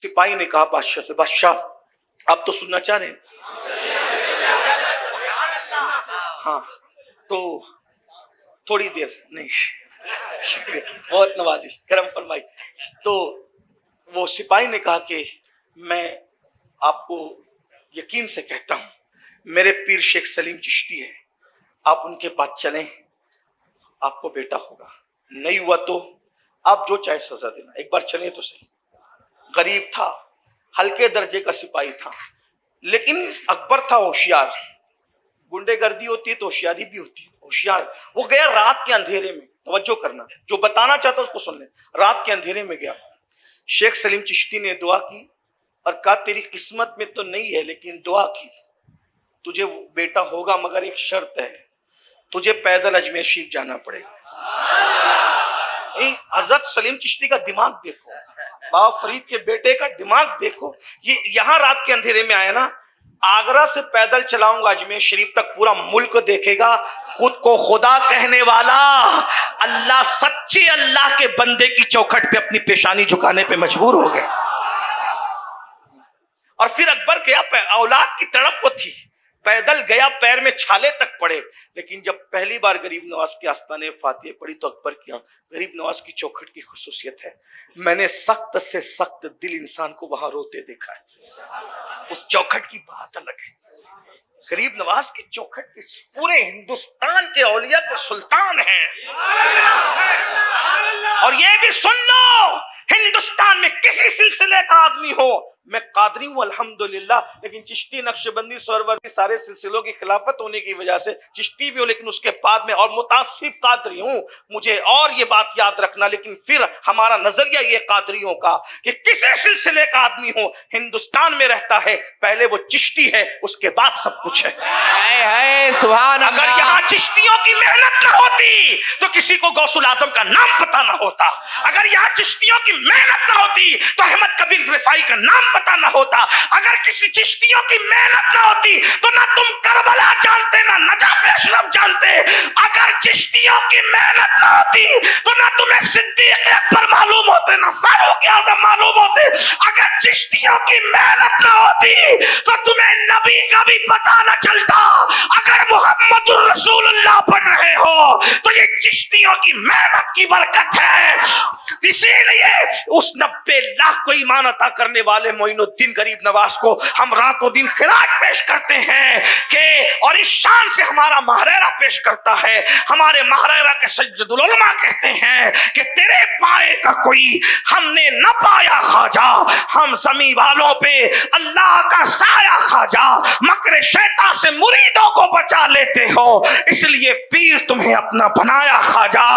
سپاہی نے کہا بادشاہ سے، بادشاہ آپ تو سننا چاہ رہے ہیں؟ ہاں تو تھوڑی دیر نہیں، شکریہ، بہت نوازش، کرم فرمائی۔ تو وہ سپاہی نے کہا کہ میں آپ کو یقین سے کہتا ہوں میرے پیر شیخ سلیم چشتی ہے، آپ ان کے پاس چلیں، آپ کو بیٹا ہوگا، نہیں ہوا تو آپ جو چاہے سزا دینا، ایک بار چلیں تو صحیح۔ غریب تھا، ہلکے درجے کا سپاہی تھا، لیکن اکبر تھا ہوشیار، گنڈے گردی ہوتی ہے تو ہوشیاری بھی ہوتی ہے، ہوشیار۔ وہ گیا رات کے اندھیرے میں، توجہ کرنا، جو بتانا چاہتا اس کو سن لیں، رات کے اندھیرے میں گیا، شیخ سلیم چشتی نے دعا کی اور کہا تیری قسمت میں تو نہیں ہے لیکن دعا کی، تجھے بیٹا ہوگا مگر ایک شرط ہے، تجھے پیدل اجمیر شریف جانا پڑے گا۔ حضرت سلیم چشتی کا دماغ دیکھو، بابا فرید کے بیٹے کا دماغ دیکھو، یہ یہاں رات کے اندھیرے میں آیا نا، آگرہ سے پیدل چلاؤں گا اجمیر شریف تک، پورا ملک دیکھے گا، خود کو خدا کہنے والا اللہ، سچی اللہ کے بندے کی چوکھٹ پہ اپنی پیشانی جھکانے پہ مجبور ہو گئے۔ اور پھر اکبر گیا، اولاد کی تڑپ کو تھی، پیدل گیا، پیر میں چھالے تک پڑے، لیکن جب پہلی بار غریب نواز کے آستانے فاتحہ پڑھی تو اکبر کیا، غریب نواز کی چوکھٹ کی خصوصیت ہے، میں نے سخت سے سخت دل انسان کو وہاں روتے دیکھا ہے، اس چوکھٹ کی بات الگ ہے۔ غریب نواز کی چوکھٹ کی پورے ہندوستان کے اولیاء کو سلطان ہیں۔ اور یہ بھی سن لو، ہندوستان میں کسی سلسلے کا آدمی ہو، میں قادری ہوں الحمدللہ، لیکن چشتی نقشبندی سہروردی سارے سلسلوں کی خلافت ہونے کی وجہ سے چشتی بھی ہوں، لیکن اس کے بعد میں اور متعصب قادری ہوں، مجھے اور یہ بات یاد رکھنا، لیکن پھر ہمارا نظریہ یہ قادریوں کا کہ کسی سلسلے کا آدمی ہو، ہندوستان میں رہتا ہے، پہلے وہ چشتی ہے، اس کے بعد سب کچھ ہے۔ سبحان اللہ۔ اگر یہاں چشتیوں کی محنت نہ ہوتی تو کسی کو غوث الاعظم کا نام پتہ نہ ہوتا، اگر یہاں چشتیوں کی محنت نہ ہوتی تو احمد کبیر رفاعی کا نام پتہ نہ ہوتا، اگر کسی چشتیوں کی محنت نہ ہوتی تو نہ تم کربلا جانتے نہ نجف اشرف جانتے، اگر چشتیوں کی محنت نہ ہوتی تو نہ تمہیں صدیق اکبر معلوم ہوتے نہ فاروق اعظم معلوم ہوتے، اگر چشتیوں کی محنت نہ ہوتی تو تمہیں نبی کا بھی پتہ نہ چلتا، اگر محمد الرسول اللہ پڑھ رہے ہو تو یہ چشتیوں کی محنت کی برکت ہے۔ اسی لیے اس 90 لاکھ کو ایمان عطا کرنے والے معین الدین غریب نواز کو ہم رات و دن خراج پیش کرتے ہیں کہ، اور اس شان سے ہمارا ماہرہ پیش کرتا ہے، ہمارے ماہرہ کے سید العلماء کہتے ہیں کہ تیرے پائے کا کوئی ہم نے نہ پایا خواجہ، ہم زمین والوں پہ اللہ کا سایہ خواجہ، مکر شیطان سے مریدوں کو بچا لیتے ہو، اس لیے پیر تمہیں اپنا بنایا خواجہ۔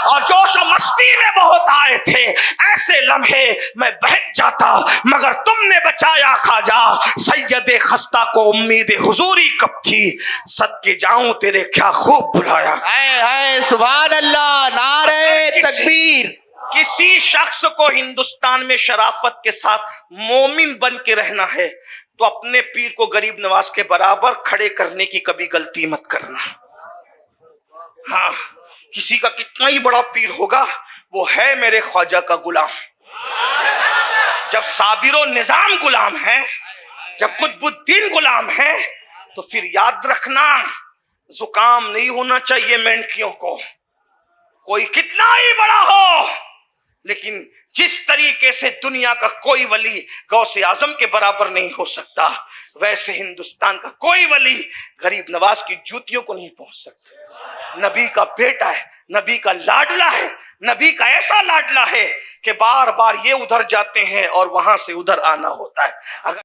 اور جوش و مستی میں بہت آئے تھے، ایسے لمحے میں بہت جاتا مگر تم نے بچایا خواجہ، سید خستہ کو امید حضوری کب تھی، صدقے جاؤں تیرے کیا خوب بلایا۔ سبحان اللہ، نعرہ تکبیر۔ کسی شخص کو ہندوستان میں شرافت کے ساتھ مومن بن کے رہنا ہے تو اپنے پیر کو غریب نواز کے برابر کھڑے کرنے کی کبھی غلطی مت کرنا۔ ہاں، کسی کا کتنا ہی بڑا پیر ہوگا، وہ ہے میرے خواجہ کا غلام۔ جب صابر و نظام غلام ہے، جب قطب الدین غلام ہے، تو پھر یاد رکھنا زکام نہیں ہونا چاہیے مینڈکیوں کو، کوئی کتنا ہی بڑا ہو، لیکن جس طریقے سے دنیا کا کوئی ولی غوث اعظم کے برابر نہیں ہو سکتا، ویسے ہندوستان کا کوئی ولی غریب نواز کی جوتیوں کو نہیں پہنچ سکتا۔ نبی کا بیٹا ہے، نبی کا لاڈلا ہے، نبی کا ایسا لاڈلا ہے کہ بار بار یہ ادھر جاتے ہیں اور وہاں سے ادھر آنا ہوتا ہے۔ اگر